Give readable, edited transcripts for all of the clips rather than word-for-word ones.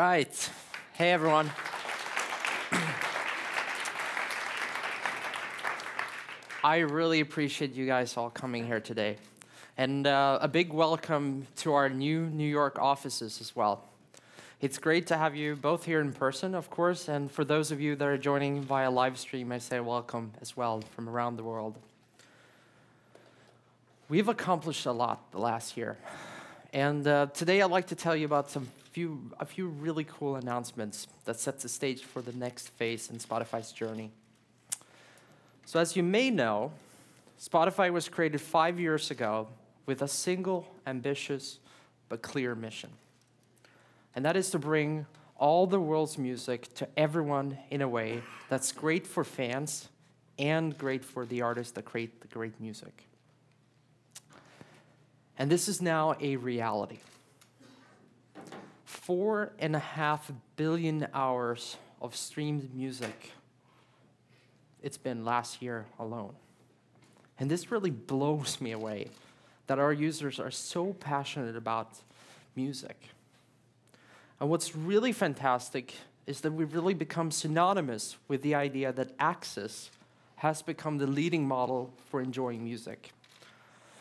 right. Hey, everyone. I really appreciate you guys all coming here today. And a big welcome to our new New York offices as well. It's great to have you both here in person, of course, and for those of you that are joining via live stream, I say welcome as well from around the world. We've accomplished a lot the last year. And today I'd like to tell you about a few really cool announcements that set the stage for the next phase in Spotify's journey. So as you may know, Spotify was created 5 years ago with a single, ambitious, but clear mission. And that is to bring all the world's music to everyone in a way that's great for fans and great for the artists that create the great music. And this is now a reality. 4.5 billion hours of streamed music it's been last year alone. And this really blows me away that our users are so passionate about music. And what's really fantastic is that we've really become synonymous with the idea that access has become the leading model for enjoying music.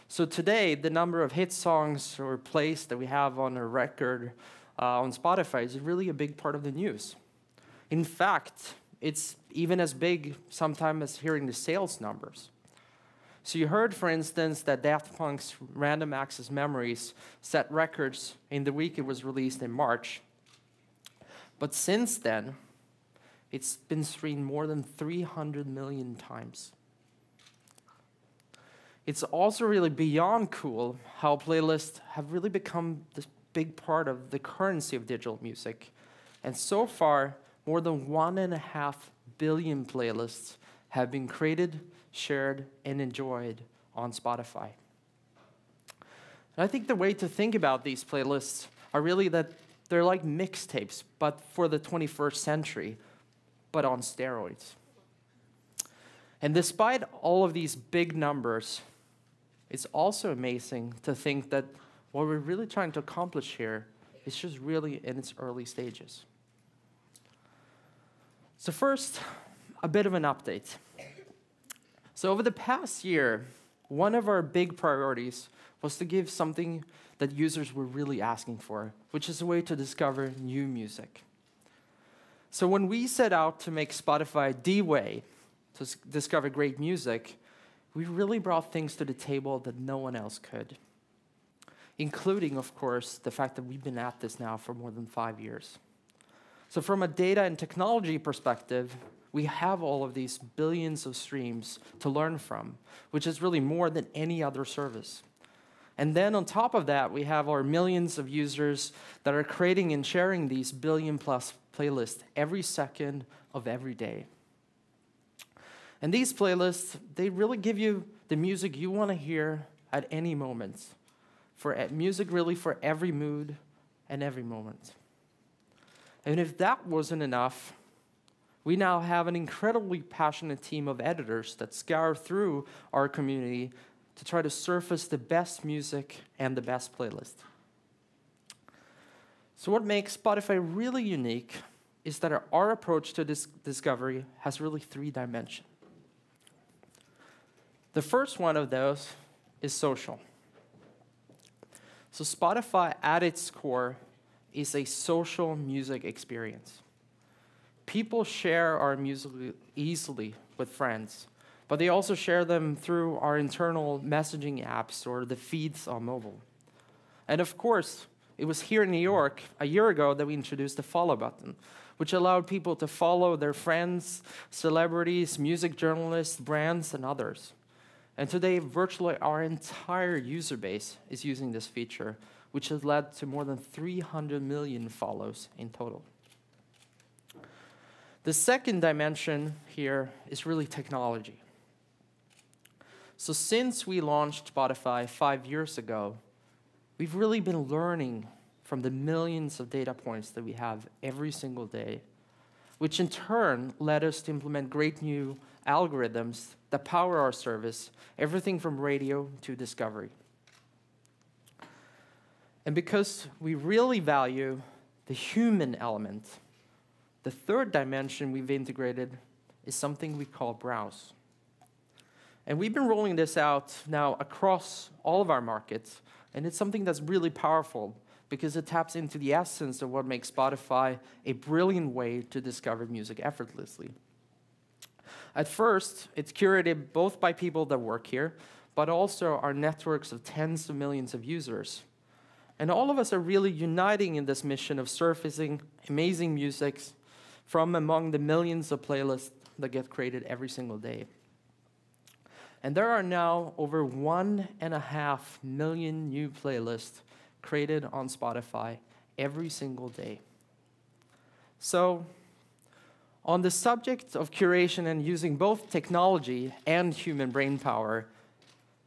So today, the number of hit songs or plays that we have on a record on Spotify is really a big part of the news. In fact, it's even as big sometimes as hearing the sales numbers. So you heard, for instance, that Daft Punk's Random Access Memories set records in the week it was released in March. But since then, it's been streamed more than 300 million times. It's also really beyond cool how playlists have really become this big part of the currency of digital music. And so far, more than 1.5 billion playlists have been created, shared, and enjoyed on Spotify. And I think the way to think about these playlists are really that they're like mixtapes, but for the 21st century, but on steroids. And despite all of these big numbers, it's also amazing to think that what we're really trying to accomplish here is just really in its early stages. So first, a bit of an update. So over the past year, one of our big priorities was to give something that users were really asking for, which is a way to discover new music. So when we set out to make Spotify the way to discover great music, we really brought things to the table that no one else could, including, of course, the fact that we've been at this now for more than 5 years. So from a data and technology perspective, we have all of these billions of streams to learn from, which is really more than any other service. And then on top of that, we have our millions of users that are creating and sharing these billion-plus playlists every second of every day. And these playlists, they really give you the music you want to hear at any moment. Music really for every mood and every moment. And if that wasn't enough, we now have an incredibly passionate team of editors that scour through our community to try to surface the best music and the best playlist. So what makes Spotify really unique is that our approach to this discovery has really 3 dimensions. The first one of those is social. So Spotify at its core is a social music experience. People share our music easily with friends, but they also share them through our internal messaging apps or the feeds on mobile. And of course, it was here in New York a year ago that we introduced the follow button, which allowed people to follow their friends, celebrities, music journalists, brands, and others. And today, virtually our entire user base is using this feature, which has led to more than 300 million follows in total. The second dimension here is really technology. So since we launched Spotify 5 years ago, we've really been learning from the millions of data points that we have every single day, which in turn led us to implement great new algorithms that power our service, everything from radio to discovery. And because we really value the human element. The third dimension we've integrated is something we call Browse. And we've been rolling this out now across all of our markets, and it's something that's really powerful because it taps into the essence of what makes Spotify a brilliant way to discover music effortlessly. At first, it's curated both by people that work here, but also our networks of tens of millions of users. And all of us are really uniting in this mission of surfacing amazing music from among the millions of playlists that get created every single day. And there are now over 1.5 million new playlists created on Spotify every single day. So, on the subject of curation and using both technology and human brain power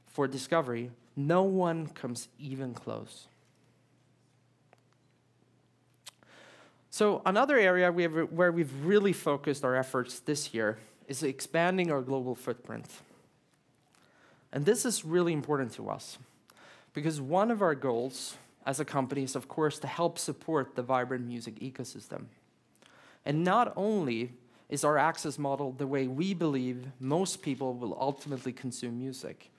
for discovery, no one comes even close. So another area where we've really focused our efforts this year is expanding our global footprint. And this is really important to us because one of our goals as a company is, of course, to help support the vibrant music ecosystem. And not only is our access model the way we believe most people will ultimately consume music,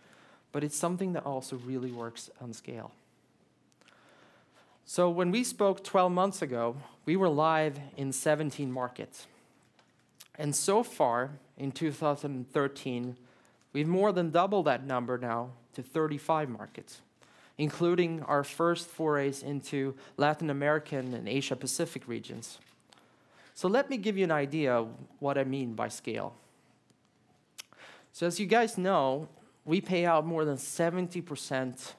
but it's something that also really works on scale. So when we spoke 12 months ago, we were live in 17 markets. And so far, in 2013, we've more than doubled that number now to 35 markets, including our first forays into Latin American and Asia Pacific regions. So let me give you an idea of what I mean by scale. So as you guys know, we pay out more than 70%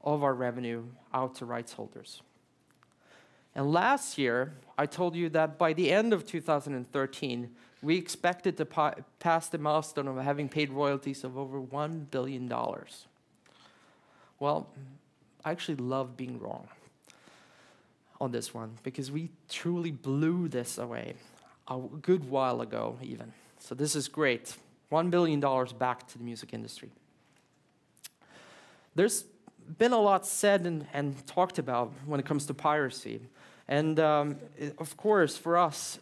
of our revenue out to rights holders. And last year, I told you that by the end of 2013, we expected to pass the milestone of having paid royalties of over $1 billion. Well, I actually love being wrong on this one because we truly blew this away a good while ago even. So this is great. $1 billion back to the music industry. There's been a lot said and talked about when it comes to piracy. And of course, for us,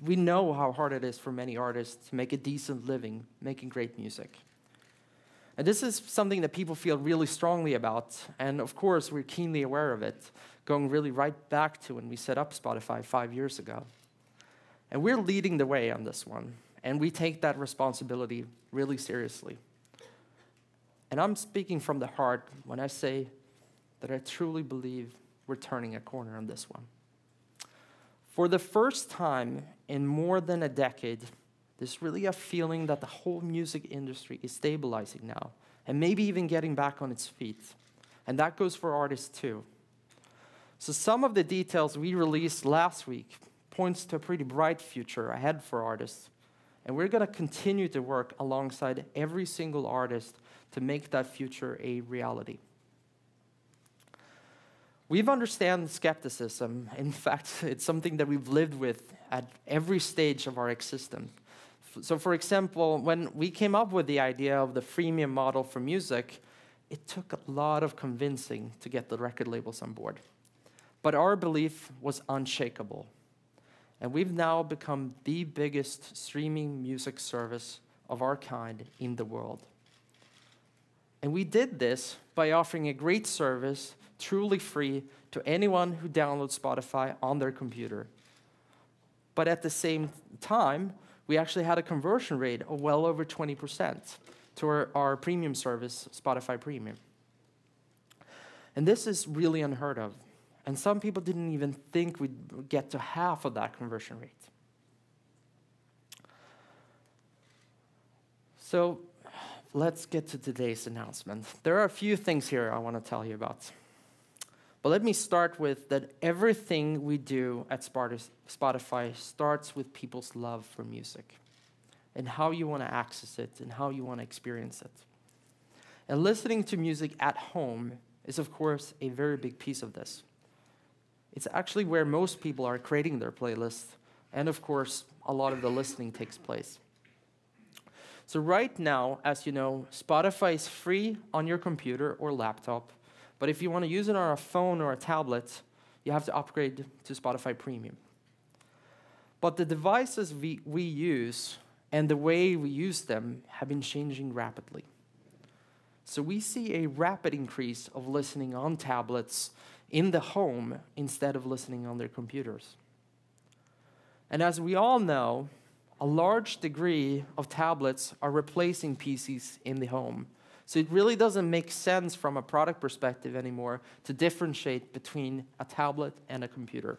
we know how hard it is for many artists to make a decent living making great music. And this is something that people feel really strongly about. And of course, we're keenly aware of it, going really right back to when we set up Spotify 5 years ago. And we're leading the way on this one. And we take that responsibility really seriously. And I'm speaking from the heart when I say that I truly believe we're turning a corner on this one. For the first time in more than a decade, there's really a feeling that the whole music industry is stabilizing now, and maybe even getting back on its feet. And that goes for artists too. So some of the details we released last week points to a pretty bright future ahead for artists. And we're gonna continue to work alongside every single artist to make that future a reality. We've understand skepticism. In fact, it's something that we've lived with at every stage of our existence. So for example, when we came up with the idea of the freemium model for music, it took a lot of convincing to get the record labels on board. But our belief was unshakable. And we've now become the biggest streaming music service of our kind in the world. And we did this by offering a great service, truly free, to anyone who downloads Spotify on their computer. But at the same time, we actually had a conversion rate of well over 20% to our premium service, Spotify Premium. And this is really unheard of. And some people didn't even think we'd get to half of that conversion rate. So let's get to today's announcement. There are a few things here I want to tell you about. But let me start with that everything we do at Spotify starts with people's love for music and how you want to access it and how you want to experience it. And listening to music at home is, of course, a very big piece of this. It's actually where most people are creating their playlists, and of course, a lot of the listening takes place. So right now, as you know, Spotify is free on your computer or laptop, but if you want to use it on a phone or a tablet, you have to upgrade to Spotify Premium. But the devices we use and the way we use them have been changing rapidly. So we see a rapid increase of listening on tablets in the home instead of listening on their computers. And as we all know, a large degree of tablets are replacing PCs in the home. So it really doesn't make sense from a product perspective anymore to differentiate between a tablet and a computer.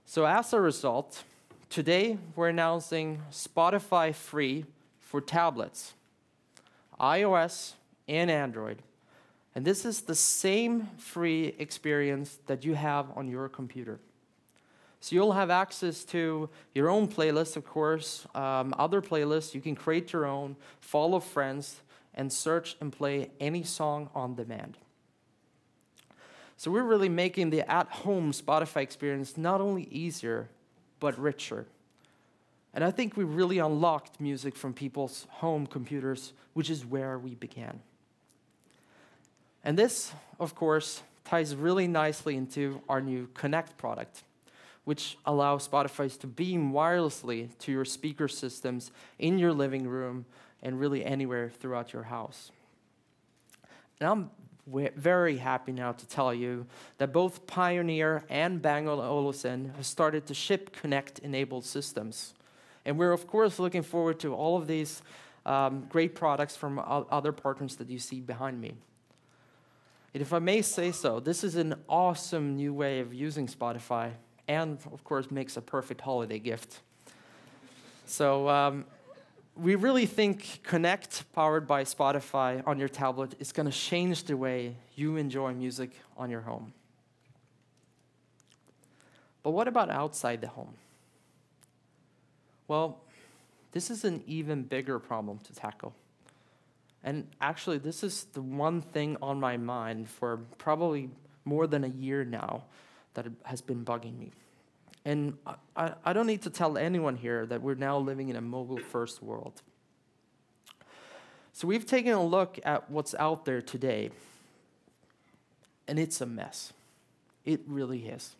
So as a result, today we're announcing Spotify Free for tablets, iOS and Android. And this is the same free experience that you have on your computer. So you'll have access to your own playlist, of course, other playlists. You can create your own, follow friends, and search and play any song on demand. So we're really making the at-home Spotify experience not only easier, but richer. And I think we really unlocked music from people's home computers, which is where we began. And this, of course, ties really nicely into our new Connect product, which allows Spotify to beam wirelessly to your speaker systems in your living room and really anywhere throughout your house. And I'm very happy now to tell you that both Pioneer and Bang & Olufsen have started to ship Connect-enabled systems. And we're, of course, looking forward to all of these great products from other partners that you see behind me. And if I may say so, this is an awesome new way of using Spotify, and, of course, makes a perfect holiday gift. So we really think Connect, powered by Spotify on your tablet, is going to change the way you enjoy music on your home. But what about outside the home? Well, this is an even bigger problem to tackle. And actually, this is the one thing on my mind for probably more than a year now that has been bugging me. And I don't need to tell anyone here that we're now living in a mobile-first world. So we've taken a look at what's out there today, and it's a mess. It really is.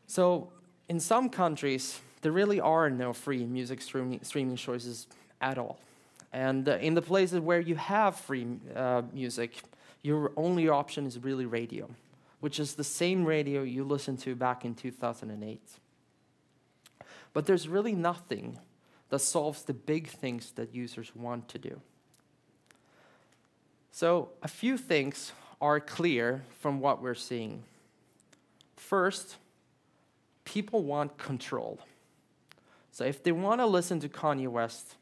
So in some countries, there really are no free music streaming choices at all. And in the places where you have free music, your only option is really radio, which is the same radio you listened to back in 2008. But there's really nothing that solves the big things that users want to do. So a few things are clear from what we're seeing. First, people want control. So if they want to listen to Kanye West,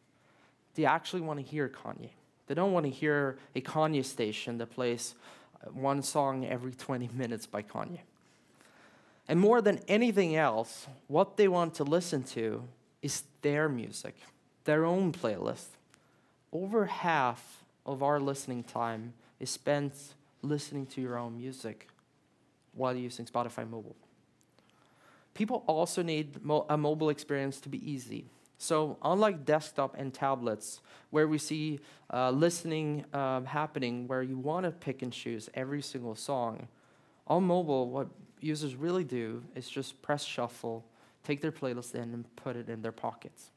they actually want to hear Kanye. They don't want to hear a Kanye station that plays one song every 20 minutes by Kanye. And more than anything else, what they want to listen to is their music, their own playlist. Over half of our listening time is spent listening to your own music while using Spotify Mobile. People also need a mobile experience to be easy. So unlike desktop and tablets, where we see listening happening, where you want to pick and choose every single song, on mobile, what users really do is just press shuffle, take their playlist in, and put it in their pockets.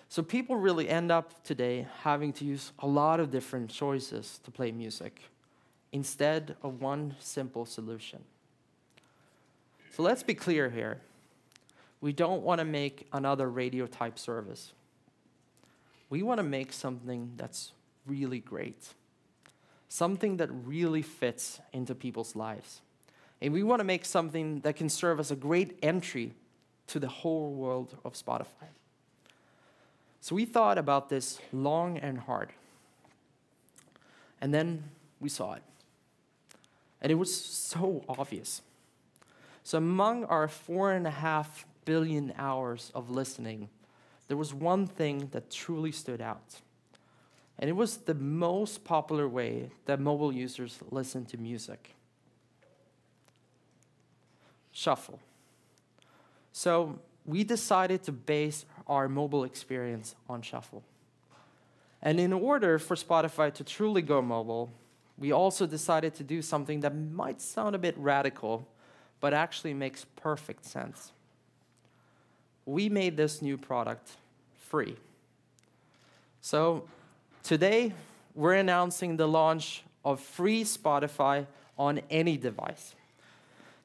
So people really end up today having to use a lot of different choices to play music, instead of one simple solution. So let's be clear here. We don't want to make another radio-type service. We want to make something that's really great, something that really fits into people's lives. And we want to make something that can serve as a great entry to the whole world of Spotify. So we thought about this long and hard. And then we saw it. And it was so obvious. So among our 4.5 billion hours of listening, there was one thing that truly stood out. And it was the most popular way that mobile users listen to music. Shuffle. So we decided to base our mobile experience on shuffle. And in order for Spotify to truly go mobile, we also decided to do something that might sound a bit radical, but actually makes perfect sense. We made this new product free. So today, we're announcing the launch of free Spotify on any device.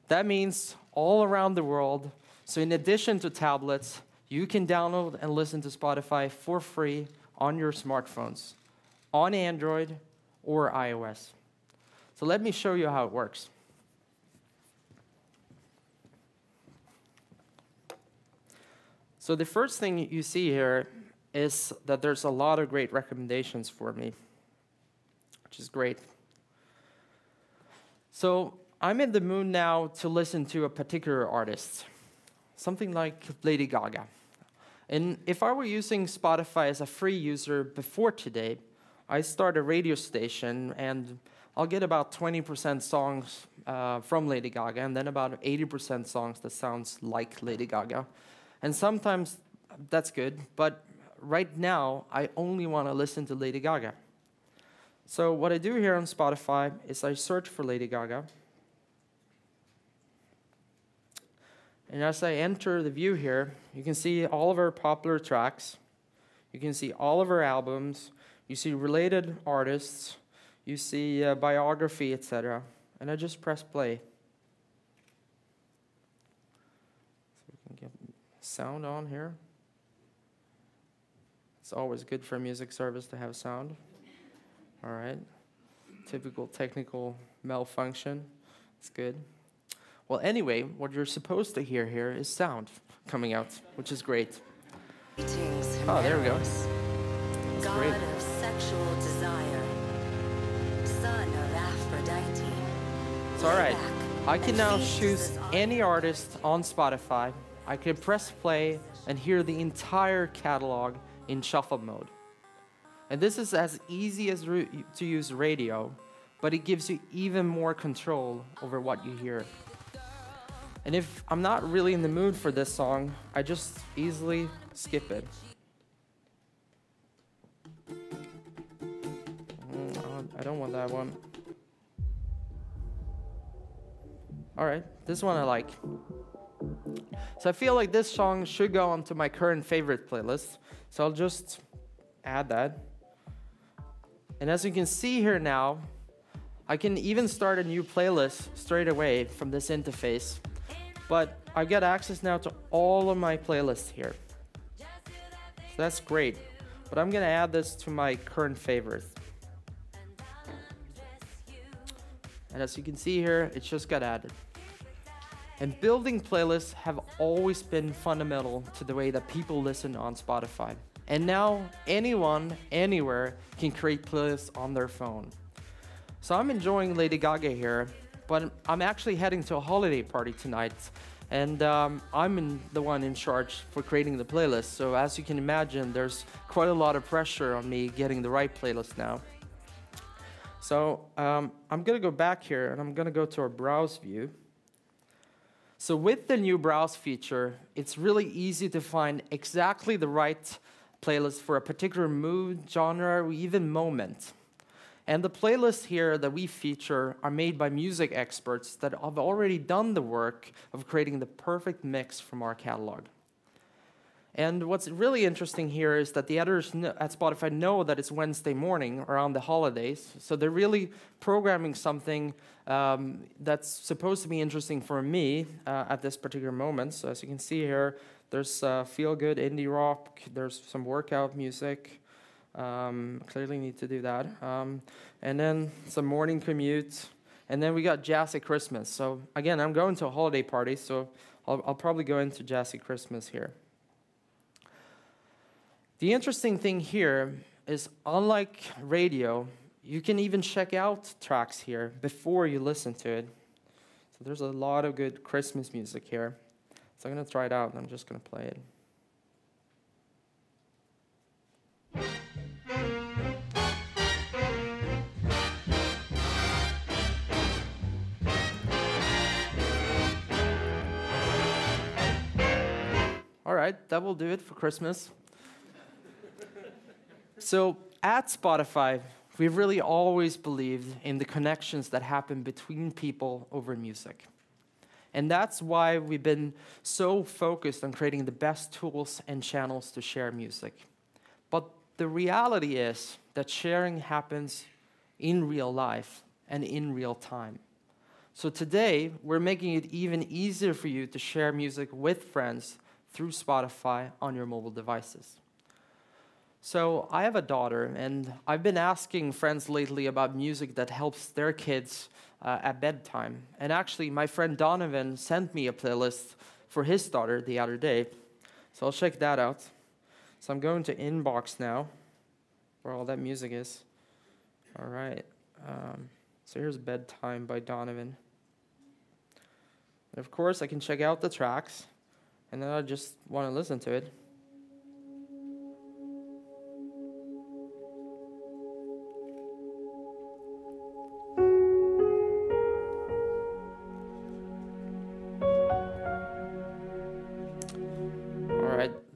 That means all around the world. So in addition to tablets, you can download and listen to Spotify for free on your smartphones, on Android or iOS. So let me show you how it works. So the first thing you see here is that there's a lot of great recommendations for me, which is great. So I'm in the mood now to listen to a particular artist, something like Lady Gaga. And if I were using Spotify as a free user before today, I start a radio station and I'll get about 20% songs from Lady Gaga and then about 80% songs that sounds like Lady Gaga. And sometimes that's good, but right now I only want to listen to Lady Gaga. So what I do here on Spotify is I search for Lady Gaga. And as I enter the view here, you can see all of her popular tracks. You can see all of her albums. You see related artists. You see biography, etc. And I just press play. So we can get sound on here. It's always good for a music service to have sound. All right. Typical technical malfunction. It's good. Well, anyway, what you're supposed to hear here is sound coming out, which is great. Oh, there we go. That's God great. of sexual desire, son of Aphrodite. So, all right. Lay back I can and now feast choose this on- any artist on Spotify. I can press play and hear the entire catalog in shuffle mode. And this is as easy as to use radio, but it gives you even more control over what you hear. And if I'm not really in the mood for this song, I just easily skip it. I don't want that one. All right, this one I like. So I feel like this song should go onto my current favorite playlist. So I'll just add that. And as you can see here now, I can even start a new playlist straight away from this interface. But I get access now to all of my playlists here. So that's great. But I'm gonna add this to my current favorites. And as you can see here, it just got added. And building playlists have always been fundamental to the way that people listen on Spotify. And now anyone, anywhere can create playlists on their phone. So I'm enjoying Lady Gaga here, but I'm actually heading to a holiday party tonight. And I'm the one in charge for creating the playlist. So as you can imagine, there's quite a lot of pressure on me getting the right playlist now. So I'm gonna go back here and I'm gonna go to our browse view. So with the new browse feature, it's really easy to find exactly the right playlist for a particular mood, genre, or even moment. And the playlists here that we feature are made by music experts that have already done the work of creating the perfect mix from our catalog. And what's really interesting here is that the editors at Spotify know that it's Wednesday morning around the holidays, so they're really programming something that's supposed to be interesting for me at this particular moment. So as you can see here, there's feel-good indie rock, there's some workout music, clearly need to do that, and then some morning commute, and then we got Jazzy Christmas. So again, I'm going to a holiday party, so I'll probably go into Jazzy Christmas here. The interesting thing here is, unlike radio, you can even check out tracks here before you listen to it. So there's a lot of good Christmas music here. So I'm going to try it out, and I'm just going to play it. All right, that will do it for Christmas. So at Spotify, we've really always believed in the connections that happen between people over music. And that's why we've been so focused on creating the best tools and channels to share music. But the reality is that sharing happens in real life and in real time. So today, we're making it even easier for you to share music with friends through Spotify on your mobile devices. So I have a daughter, and I've been asking friends lately about music that helps their kids at bedtime. And actually, my friend Donovan sent me a playlist for his daughter the other day. So I'll check that out. So I'm going to Inbox now, where all that music is. All right. So here's Bedtime by Donovan. And of course, I can check out the tracks, and then I just want to listen to it.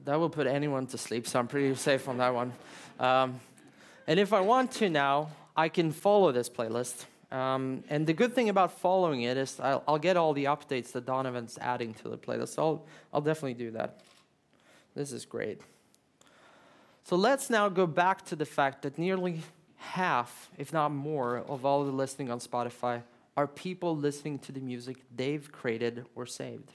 That will put anyone to sleep, so I'm pretty safe on that one. And if I want to now, I can follow this playlist. And the good thing about following it is I'll get all the updates that Donovan's adding to the playlist. So I'll definitely do that. This is great. So let's now go back to the fact that nearly half, if not more, of all the listening on Spotify are people listening to the music they've created or saved.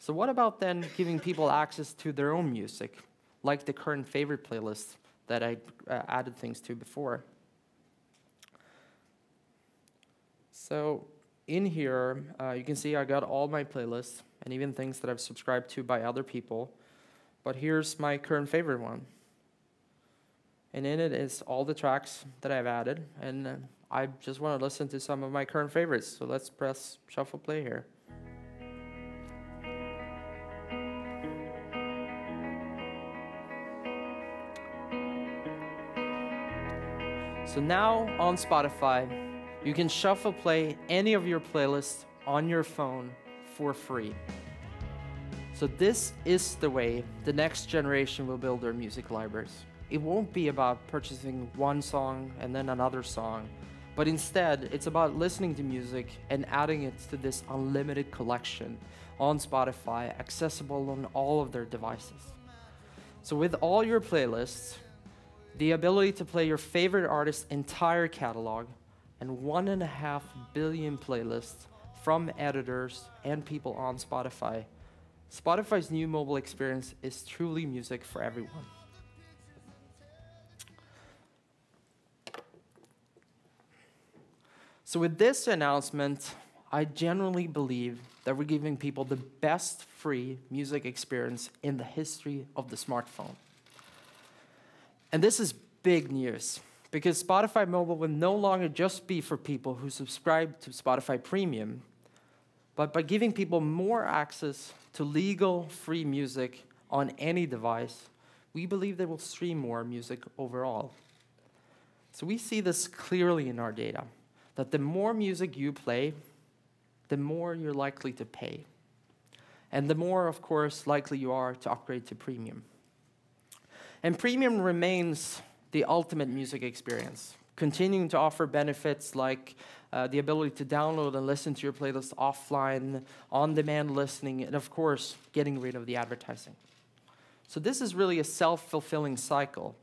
So what about then giving people access to their own music, like the current favorite playlist that I added things to before? So in here, you can see I got all my playlists and even things that I've subscribed to by other people. But here's my current favorite one. And in it is all the tracks that I've added. And I just want to listen to some of my current favorites. So let's press shuffle play here. So now on Spotify, you can shuffle play any of your playlists on your phone for free. So this is the way the next generation will build their music libraries. It won't be about purchasing one song and then another song, but instead it's about listening to music and adding it to this unlimited collection on Spotify, accessible on all of their devices. So with all your playlists, the ability to play your favorite artist's entire catalog, and 1.5 billion playlists from editors and people on Spotify, Spotify's new mobile experience is truly music for everyone. So with this announcement, I genuinely believe that we're giving people the best free music experience in the history of the smartphone. And this is big news, because Spotify Mobile will no longer just be for people who subscribe to Spotify Premium, but by giving people more access to legal free music on any device, we believe they will stream more music overall. So we see this clearly in our data, that the more music you play, the more you're likely to pay. And the more, of course, likely you are to upgrade to Premium. And Premium remains the ultimate music experience, continuing to offer benefits like the ability to download and listen to your playlist offline, on-demand listening, and of course, getting rid of the advertising. So this is really a self-fulfilling cycle.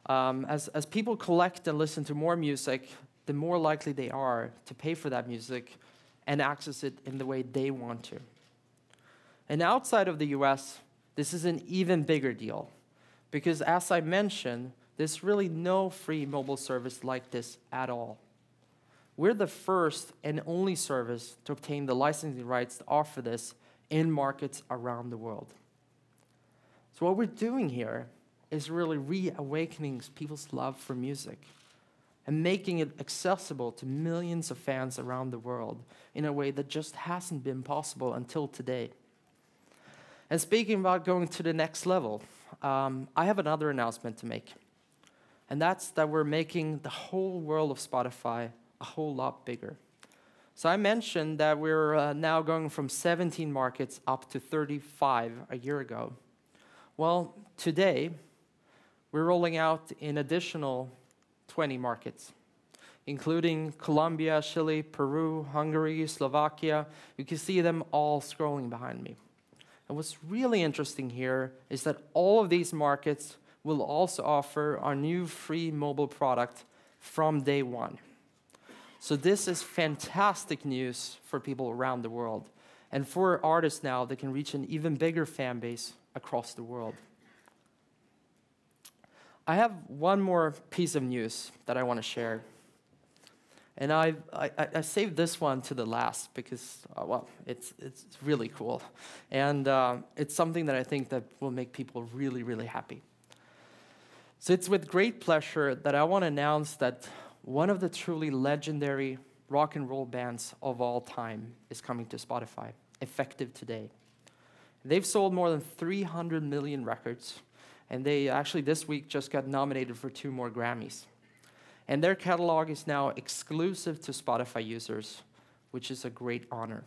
As people collect and listen to more music, the more likely they are to pay for that music and access it in the way they want to. And outside of the US, this is an even bigger deal, because as I mentioned, there's really no free mobile service like this at all. We're the first and only service to obtain the licensing rights to offer this in markets around the world. So what we're doing here is really reawakening people's love for music and making it accessible to millions of fans around the world in a way that just hasn't been possible until today. And speaking about going to the next level, I have another announcement to make. And that's that we're making the whole world of Spotify a whole lot bigger. So I mentioned that we're now going from 17 markets up to 35 a year ago. Well, today, we're rolling out in additional 20 markets, including Colombia, Chile, Peru, Hungary, Slovakia. You can see them all scrolling behind me. And what's really interesting here is that all of these markets will also offer our new free mobile product from day one. So this is fantastic news for people around the world. And for artists now, they can reach an even bigger fan base across the world. I have one more piece of news that I want to share. And I saved this one to the last because, well, it's really cool. And it's something that I think that will make people really, really happy. So it's with great pleasure that I want to announce that one of the truly legendary rock and roll bands of all time is coming to Spotify, effective today. They've sold more than 300 million records, and they actually this week just got nominated for 2 more Grammys. And their catalog is now exclusive to Spotify users, which is a great honor.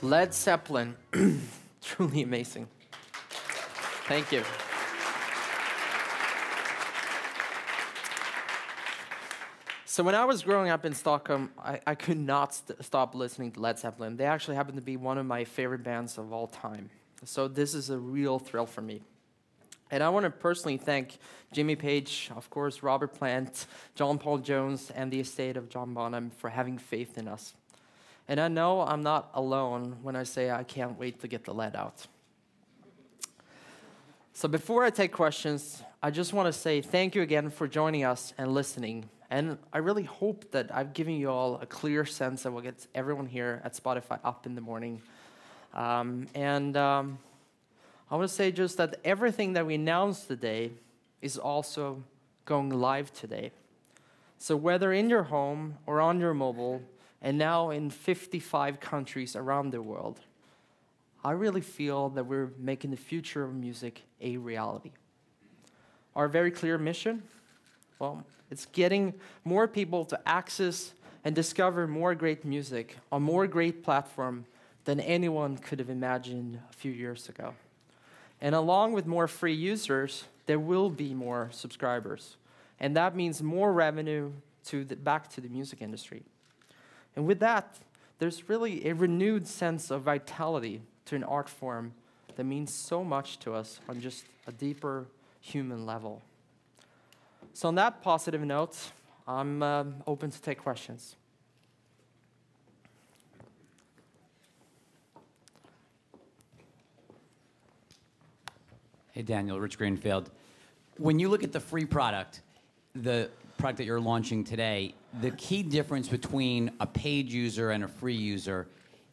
Led Zeppelin, truly amazing. Thank you. So when I was growing up in Stockholm, I could not stop listening to Led Zeppelin. They actually happen to be one of my favorite bands of all time. So this is a real thrill for me. And I want to personally thank Jimmy Page, of course, Robert Plant, John Paul Jones, and the estate of John Bonham for having faith in us. And I know I'm not alone when I say I can't wait to get the lead out. So before I take questions, I just want to say thank you again for joining us and listening. And I really hope that I've given you all a clear sense of what gets everyone here at Spotify up in the morning. I want to say just that everything that we announced today is also going live today. So whether in your home or on your mobile, and now in 55 countries around the world, I really feel that we're making the future of music a reality. Our very clear mission, well, it's getting more people to access and discover more great music on more great platform than anyone could have imagined a few years ago. And along with more free users, there will be more subscribers. And that means more revenue back to the music industry. And with that, there's really a renewed sense of vitality to an art form that means so much to us on just a deeper human level. So on that positive note, I'm open to take questions. Hey, Daniel, Rich Greenfield. When you look at the free product, the product that you're launching today, the key difference between a paid user and a free user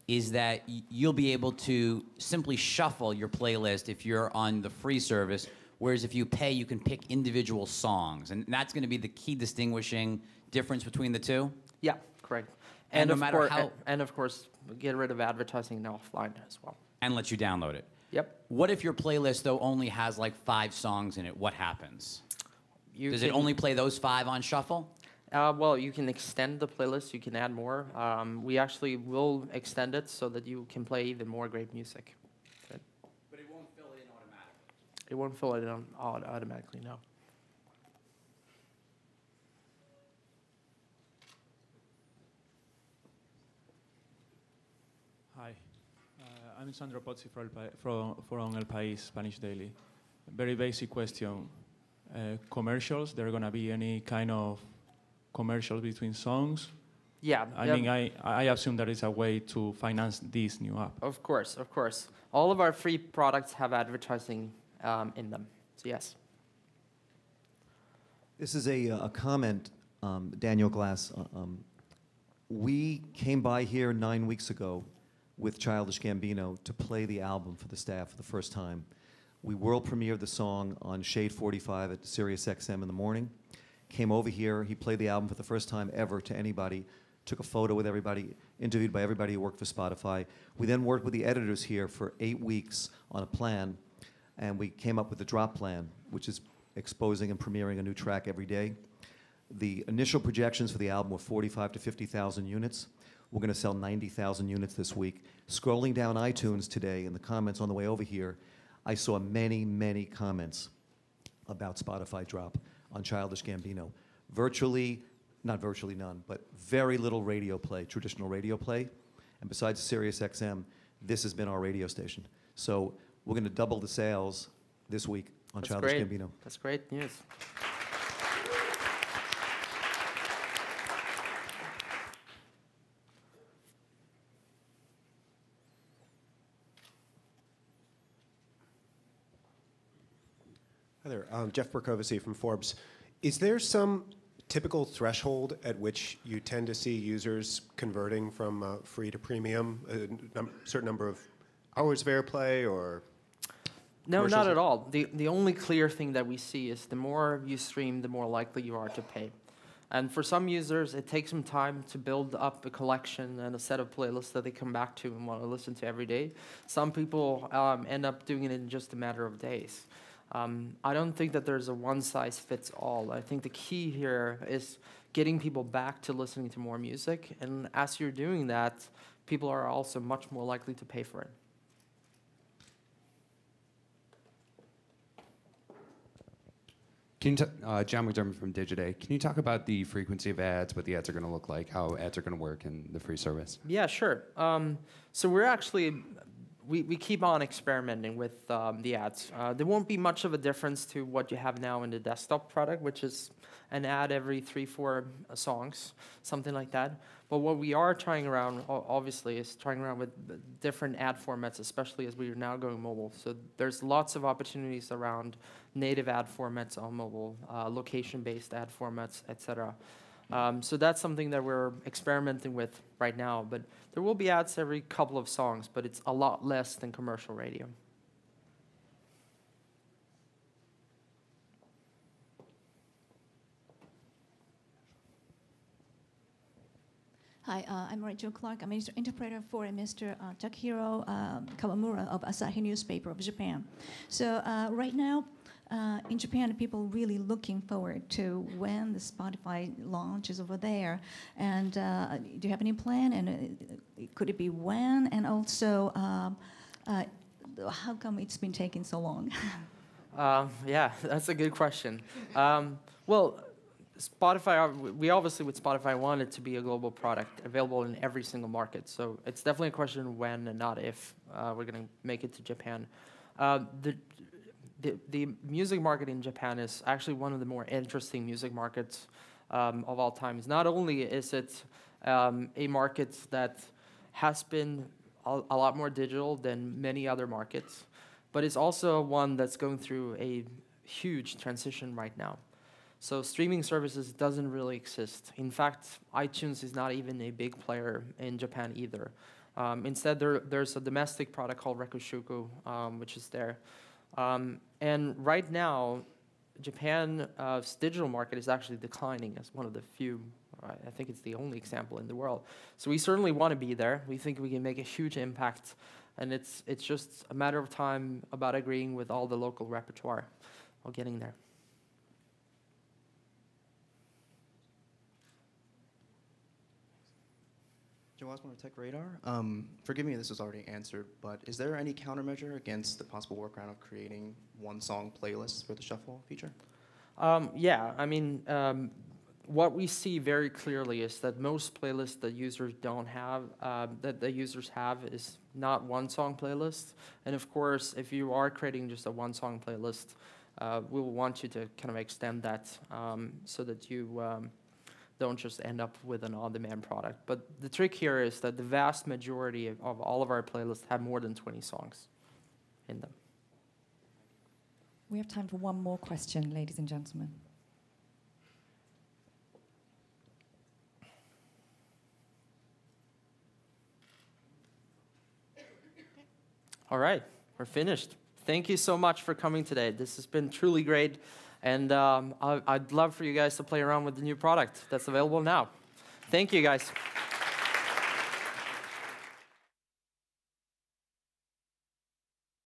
is that you'll be able to simply shuffle your playlist if you're on the free service, whereas if you pay, you can pick individual songs. And that's going to be the key distinguishing difference between the two? Yeah, correct. And no matter how... And of course, get rid of advertising offline as well. And let you download it. Yep. What if your playlist, though, only has like 5 songs in it? What happens? Does it only play those 5 on shuffle? Well, you can extend the playlist. You can add more. We actually will extend it so that you can play even more great music. Good. But it won't fill it in automatically? It won't fill it in automatically, no. Hi, I'm Sandro Pozzi from El País, Spanish Daily. Very basic question. Commercials, there are going to be any kind of commercials between songs, Yeah. I yeah. mean, I assume that is a way to finance this new app. Of course, of course. All of our free products have advertising in them. So yes. This is a comment, Daniel Glass. We came by here 9 weeks ago with Childish Gambino to play the album for the staff for the first time. We world premiered the song on Shade 45 at Sirius XM in the morning. Came over here, he played the album for the first time ever to anybody, took a photo with everybody, interviewed by everybody who worked for Spotify. We then worked with the editors here for 8 weeks on a plan, and we came up with the drop plan, which is exposing and premiering a new track every day. The initial projections for the album were 45 to 50,000 units. We're going to sell 90,000 units this week. Scrolling down iTunes today in the comments on the way over here, I saw many, many comments about Spotify drop on Childish Gambino. Not virtually none, but very little radio play, traditional radio play. And besides Sirius XM, this has been our radio station. So we're going to double the sales this week on Childish Gambino. That's great news. Hi there, Jeff Berkovich from Forbes. Is there some typical threshold at which you tend to see users converting from free to premium, a certain number of hours of airplay or? No, not at all. The only clear thing that we see is the more you stream, the more likely you are to pay. And for some users, it takes some time to build up a collection and a set of playlists that they come back to and want to listen to every day. Some people end up doing it in just a matter of days. I don't think that there's a one-size-fits-all. I think the key here is getting people back to listening to more music. And as you're doing that, people are also much more likely to pay for it. Can you John McDermott from Digiday. Can you talk about the frequency of ads, what the ads are going to look like, how ads are going to work in the free service? Yeah, sure. So we're actually, we keep on experimenting with the ads. There won't be much of a difference to what you have now in the desktop product, which is an ad every 3-4 songs, something like that. But what we are trying around, obviously, is trying around with different ad formats, especially as we are now going mobile. So there's lots of opportunities around native ad formats on mobile, location-based ad formats, etc. So that's something that we're experimenting with right now. But there will be ads every couple of songs, but it's a lot less than commercial radio. Hi, I'm Rachel Clark. I'm an interpreter for Mr. Takahiro Kawamura of Asahi Newspaper of Japan. So right now, in Japan, people are really looking forward to when the Spotify launch is over there. And do you have any plan? And could it be when? And also, how come it's been taking so long? Yeah, that's a good question. Well, Spotify, we obviously with Spotify want it to be a global product available in every single market. So it's definitely a question of when and not if we're going to make it to Japan. The music market in Japan is actually one of the more interesting music markets of all time. Not only is it a market that has been a lot more digital than many other markets, but it's also one that's going through a huge transition right now. So streaming services doesn't really exist. In fact, iTunes is not even a big player in Japan either. Instead, there's a domestic product called Rekushuku, which is there. And right now, Japan's digital market is actually declining as one of the few, I think it's the only example in the world. So we certainly want to be there. We think we can make a huge impact. And it's just a matter of time about agreeing with all the local repertoire while getting there. Joe Osborne of Tech Radar. Forgive me if this was already answered, but is there any countermeasure against the possible workaround of creating one-song playlists for the shuffle feature? Yeah, I mean, what we see very clearly is that most playlists that users don't have, that the users have, is not one-song playlist. And of course, if you are creating just a one-song playlist, we will want you to kind of extend that so that you don't just end up with an on-demand product. But the trick here is that the vast majority of all of our playlists have more than 20 songs in them. We have time for one more question, ladies and gentlemen. All right, we're finished. Thank you so much for coming today. This has been truly great. And I'd love for you guys to play around with the new product that's available now. Thank you, guys.